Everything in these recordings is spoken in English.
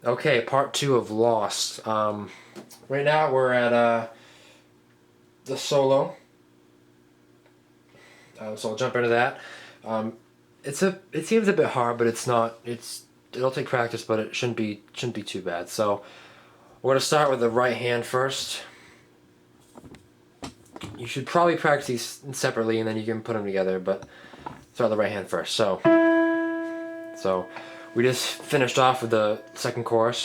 Okay, part 2 of Lost. Right now we're at the solo. So I'll jump into that. It seems a bit hard, but it's not. It'll take practice, but it shouldn't be too bad. So we're gonna start with the right hand first. You should probably practice these separately, and then you can put them together. But start with the right hand first. So we just finished off with the second chorus.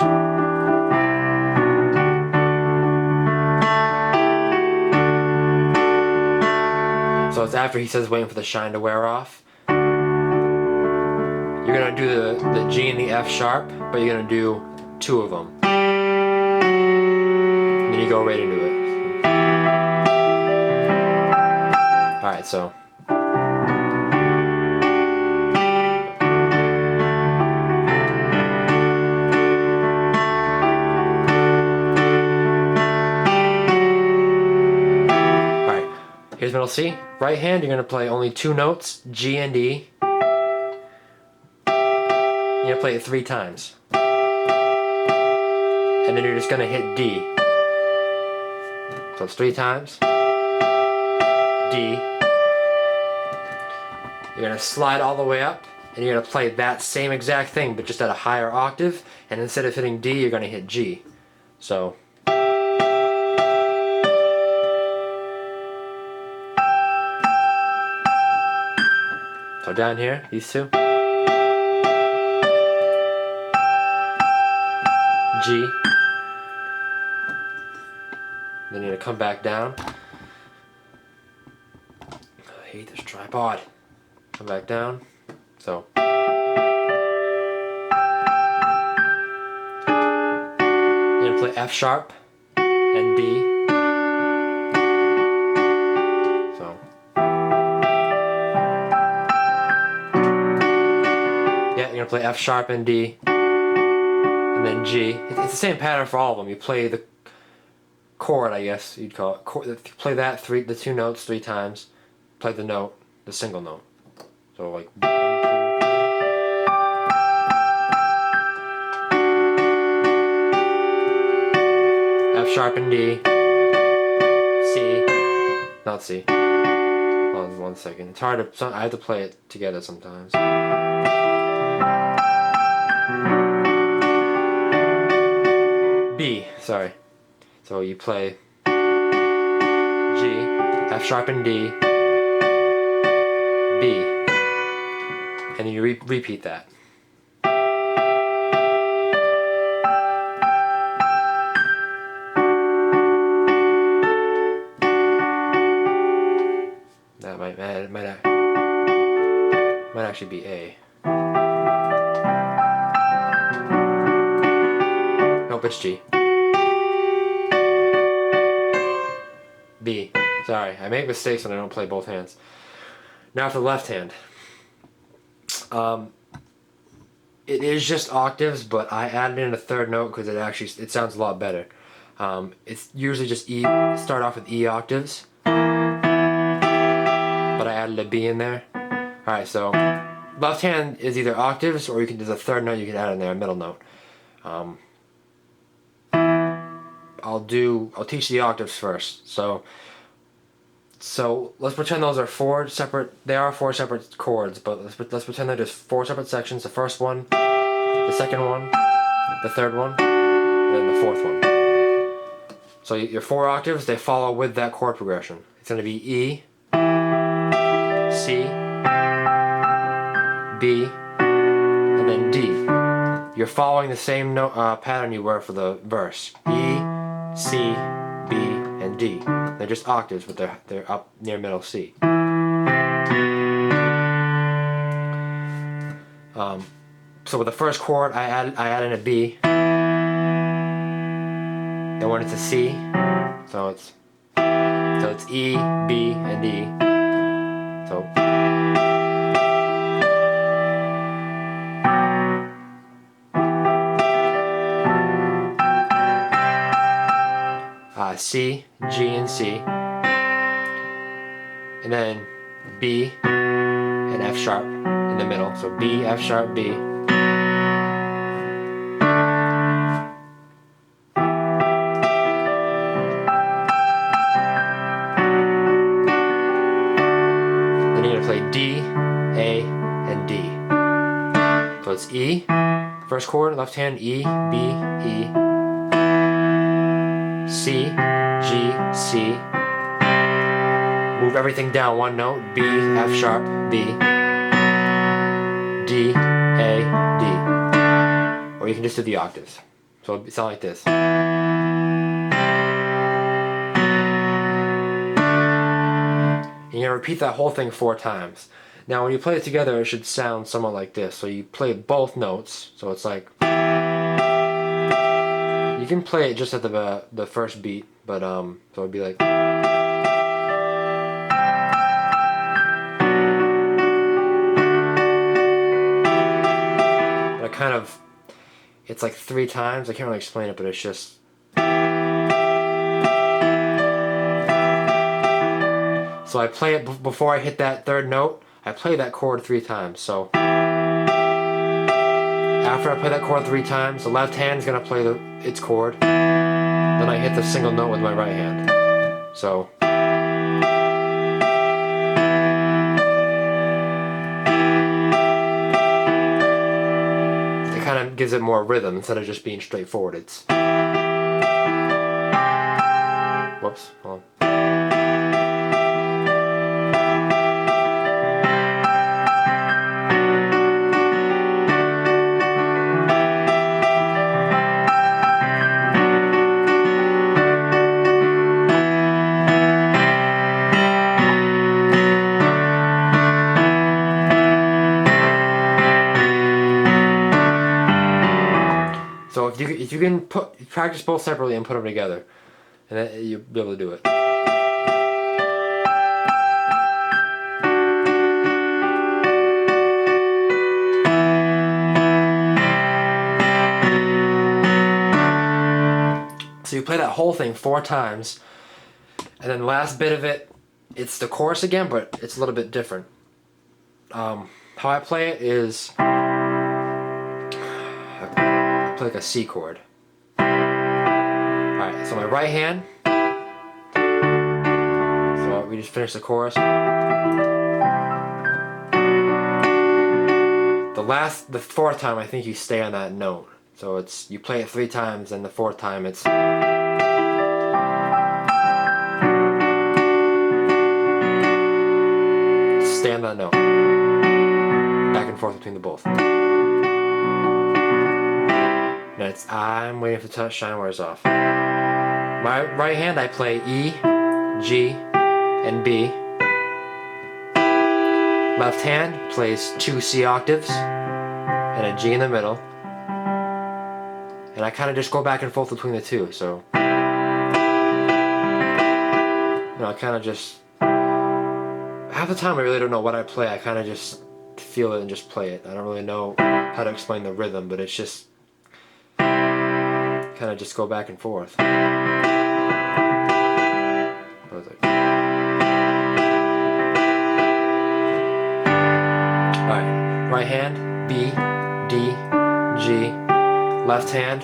So it's after he says waiting for the shine to wear off. You're gonna do the G and the F sharp, but you're gonna do 2 of them. And then you go right into it. Alright, so. Alright, here's middle C. Right hand, you're gonna play only 2 notes, G and E. You're gonna play it 3 times. And then you're just gonna hit D. So it's 3 times. D. You're gonna slide all the way up, and you're gonna play that same exact thing, but just at a higher octave. And instead of hitting D, you're gonna hit G. So. So down here, these 2. G. Then you're gonna come back down. I hate this tripod. Come back down. So. You're gonna play F sharp and D. So. Yeah, you're gonna play F sharp and D. And then G. It's the same pattern for all of them. You play the chord, I guess you'd call it. Play that the 2 notes 3 times. Play the note, the single note. So like 1, 2. F sharp and D. C. Not C. Hold on 1 second. It's hard to. I have to play it together sometimes. B. Sorry. So you play G, F sharp and D, B, and then you repeat that. That might actually be A. Nope, it's G. B. Sorry, I make mistakes when I don't play both hands. Now for the left hand. It is just octaves, but I added in a 3rd note because it sounds a lot better. It's usually just E. Start off with E octaves, but I added a B in there. All right, so left hand is either octaves or there's a 3rd note you can add in there, a middle note. I'll teach the octaves first. So let's pretend those are 4 separate. They are 4 separate chords, but let's pretend they're just 4 separate sections. The first one, the second one, the third one, and then the 4th one. So your 4 octaves, they follow with that chord progression. It's going to be E, C, B, and then D. You're following the same pattern you were for the verse. E, C, B, and D. They're just octaves, but they're up near middle C. So with the first chord, I add in a B. Then when it's a C, so it's E, B, and D. So. C, G, and C, and then B and F sharp in the middle. So B, F sharp, B, it's E, first chord, left hand, E, B, E, C, G, C. Move everything down one note, B, F sharp, B, D, A, D. Or you can just do the octaves. So it'll sound like this. And you're gonna repeat that whole thing 4 times. Now when you play it together, it should sound somewhat like this. So you play both notes, so it's like, you can play it just at the first beat, but so it'd be like, but kind of, it's like 3 times. I can't really explain it, but it's just. So I play it before I hit that third note. I play that chord 3 times. So after I play that chord 3 times, the left hand's gonna play its chord. Then I hit the single note with my right hand. So. It kind of gives it more rhythm instead of just being straightforward. It's. Whoops, hold on. So if you can practice both separately and put them together, and then you'll be able to do it. So you play that whole thing 4 times, and then the last bit of it, it's the chorus again, but it's a little bit different. How I play it is, I play like a C chord. Alright, so my right hand, so we just finished the chorus. The 4th time, I think you stay on that note. So it's, you play it 3 times, and the 4th time it's. Stay on that note. Back and forth between the both. Now it's, I'm waiting for the touch shine wears off. My right hand, I play E, G, and B. Left hand plays 2 C octaves and a G in the middle. And I kind of just go back and forth between the two, so. I kind of just. Half the time I really don't know what I play. I kind of just feel it and just play it. I don't really know how to explain the rhythm, but it's just. Kind of just go back and forth. Alright, right hand, B, D, G. Left hand,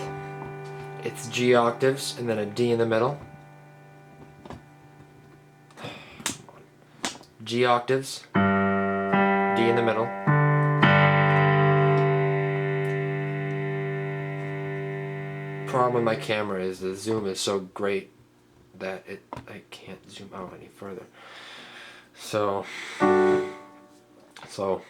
it's G octaves and then a D in the middle. G octaves, D in the middle. Problem with my camera is the zoom is so great that I can't zoom out any further. So that's all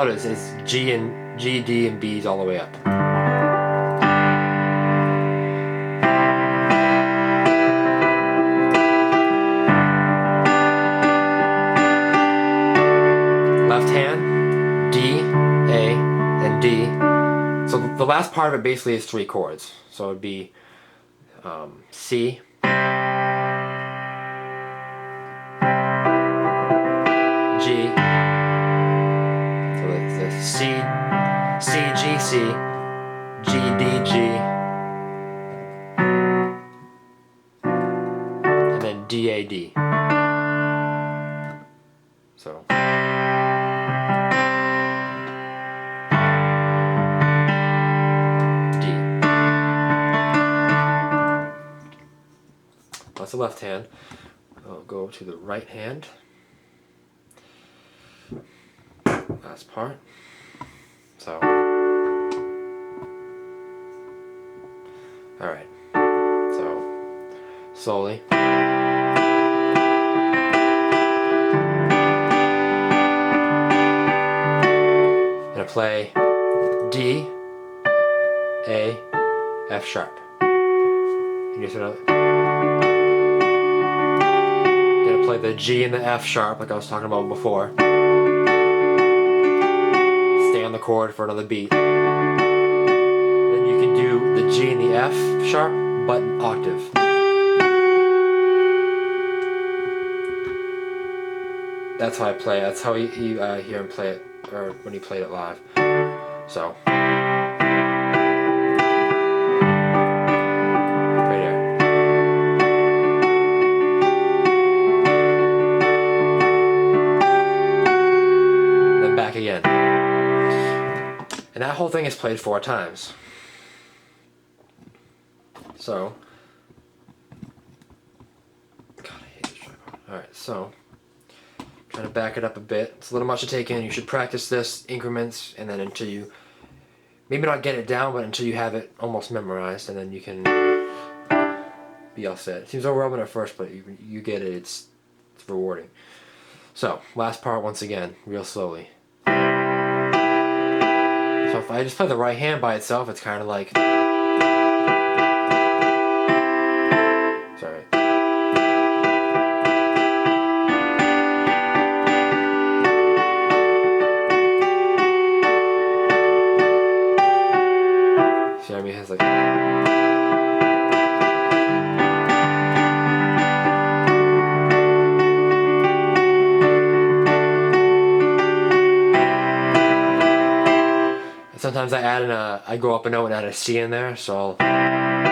it is. It's G, D, and B's all the way up. Left hand, D, A, and D. So the last part of it basically is 3 chords. So it'd be C, G. C, G, C, G, D, G, and then D, A, D. So. D. That's the left hand. Oh, go to the right hand. Last part. So, alright. So, slowly. I'm gonna play D, A, F sharp. And you're gonna play the G and the F sharp like I was talking about before. Stay on the chord for another beat. Then you can do the G and the F sharp, but octave. That's how I play it. That's how you hear him play it, or when he played it live. So. Right here. Then back again. And that whole thing is played 4 times. So. God, I hate this tripod. Alright, so. Trying to back it up a bit. It's a little much to take in. You should practice this increments, and then until you maybe not get it down, but until you have it almost memorized, and then you can be all set. It seems overwhelming at first, but you get it. It's rewarding. So last part once again, real slowly. So if I just play the right hand by itself, it's kind of like. Sorry. Jeremy has like. Sometimes I add I go up a note and add a C in there, so I'll add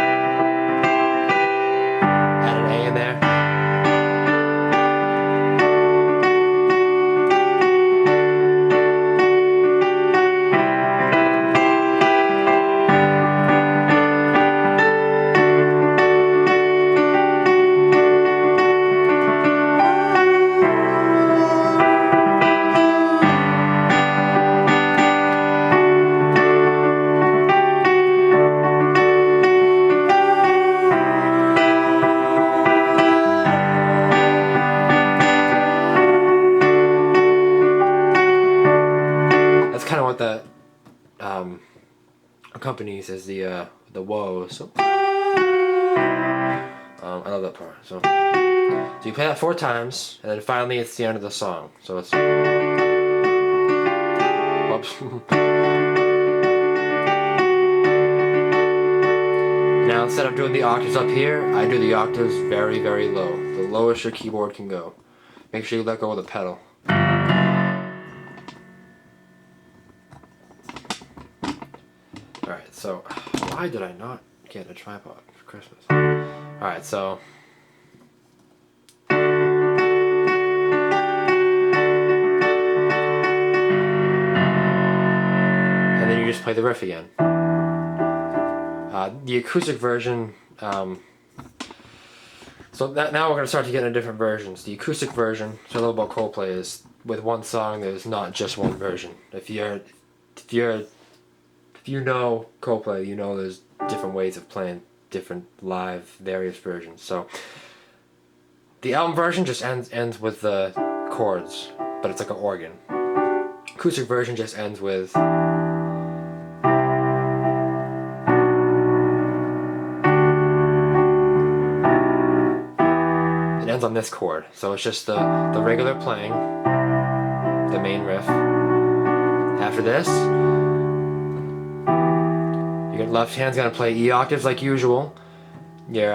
an A in there. Kind of what that accompanies as the whoa. So I love that part. So you play that 4 times, and then finally it's the end of the song. So it's whoops. Now instead of doing the octaves up here, I do the octaves very, very low. The lowest your keyboard can go. Make sure you let go of the pedal. Alright, so why did I not get a tripod for Christmas? Alright, so and then you just play the riff again. The acoustic version, so now we're going to start to get into different versions. The acoustic version, so I love about Coldplay, is with one song there's not just one version. If you know Coldplay, you know there's different ways of playing different live various versions. So the album version just ends with the chords, but it's like an organ. Acoustic version just ends with it ends on this chord. So it's just the regular playing, the main riff. After this, your left hand's gonna play E octaves like usual. Your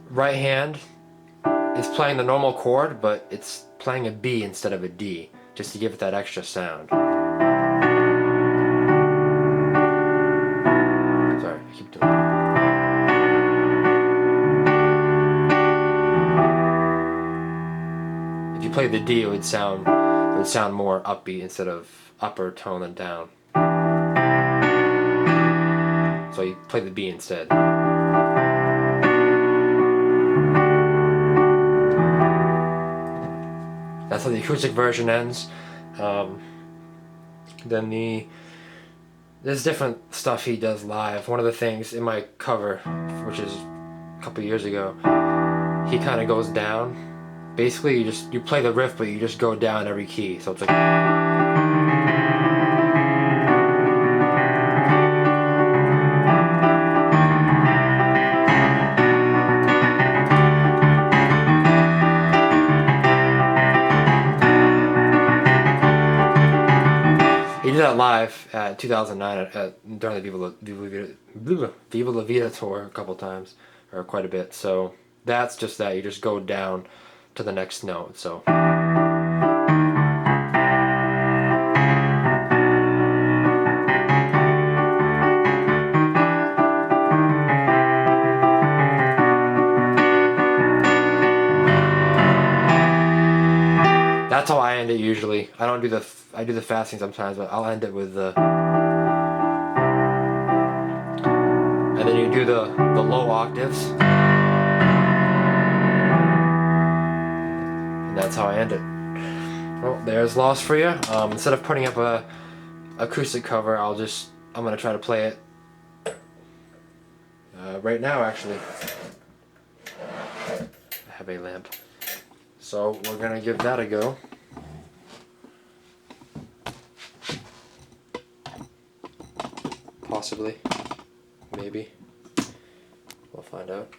right hand is playing the normal chord, but it's playing a B instead of a D, just to give it that extra sound. Sorry, I keep doing it. If you play the D, it would sound more upbeat instead of upper tone than down. So you play the B instead. That's how the acoustic version ends. Then there's different stuff he does live. One of the things in my cover, which is a couple years ago, he kind of goes down. Basically, you play the riff, but you just go down every key. So it's like. He did that live at 2009 during the Viva La Vida tour a couple times, or quite a bit. So that's just that. You just go down to the next note. So. That's how I end it usually. I don't do I do the fasting sometimes, but I'll end it with the. And then you do the low octaves. And that's how I end it. Well, there's Lost for you. Instead of putting up a acoustic cover, I'm gonna try to play it right now actually. I have a lamp. So we're gonna give that a go. Possibly. Maybe. We'll find out.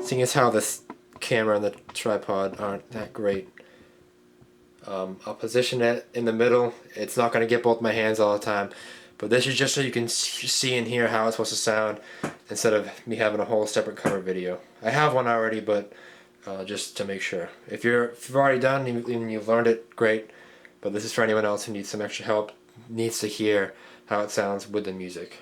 Seeing as how this camera and the tripod aren't that great, I'll position it in the middle. It's not going to get both my hands all the time, but this is just so you can see and hear how it's supposed to sound instead of me having a whole separate cover video. I have one already, but just to make sure. If you've already done and you've learned it, great, but this is for anyone else who needs some extra help, needs to hear how it sounds with the music.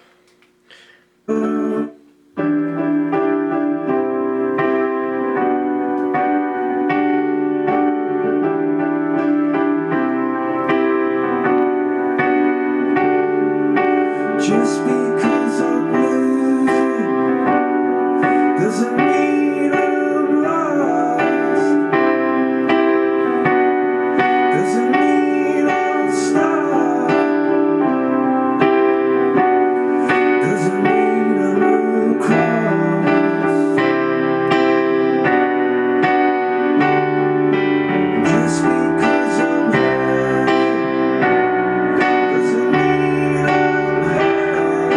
Just because I'm losing doesn't mean I'm lost. Doesn't mean I'll stop. Doesn't mean I will cross. Just because I'm hurt doesn't mean I'm hurt.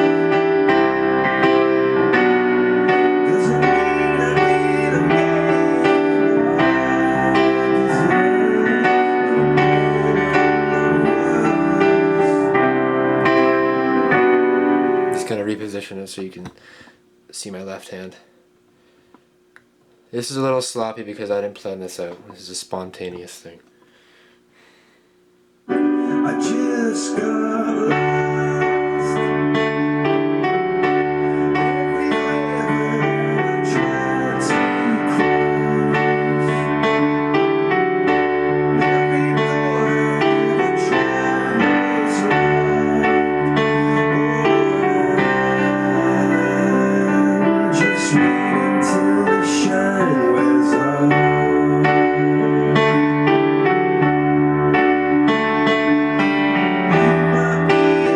Doesn't mean I need a man I deserve. Just kind of reposition it so you can see my left hand. This is a little sloppy because I didn't plan this out. This is a spontaneous thing. I just got lost. Every river I tried to cross, every door I tried was locked. I'm just waiting till the shine wears off. You might be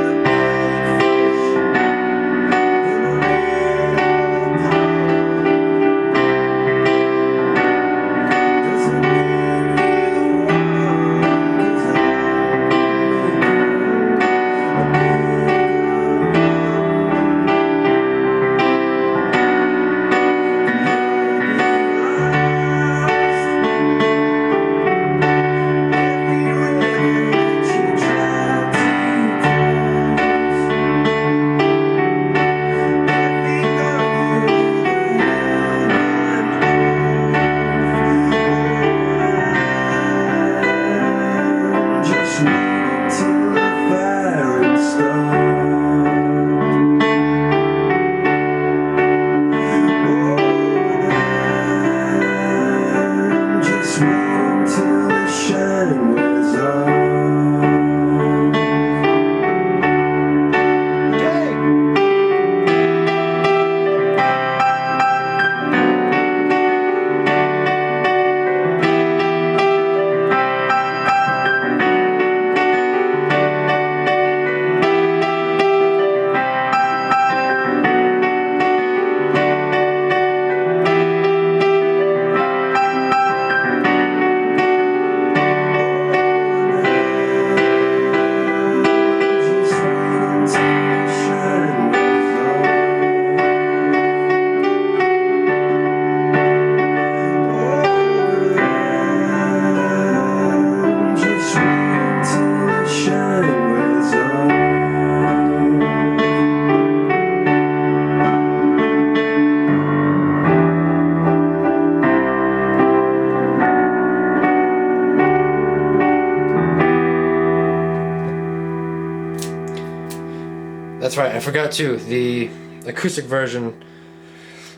that's right. I forgot too. The acoustic version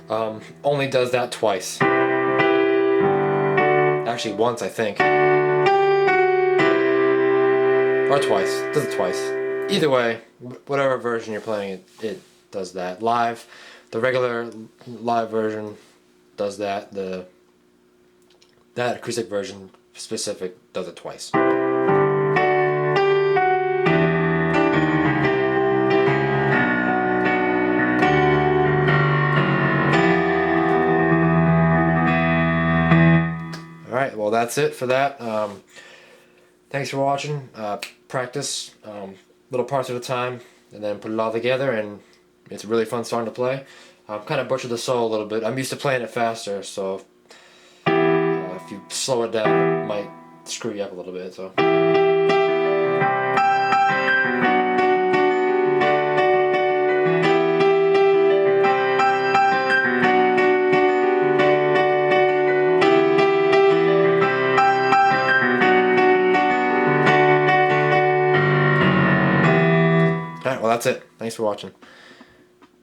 only does that twice. Actually, once I think, or twice. Does it twice? Either way, whatever version you're playing, it does that. Live, the regular live version does that. That acoustic version specific does it twice. Alright, well that's it for that. Thanks for watching. Practice little parts at a time and then put it all together, and it's a really fun song to play. Kind of butchered the solo a little bit. I'm used to playing it faster, so if you slow it down it might screw you up a little bit. So. Alright, well that's it. Thanks for watching.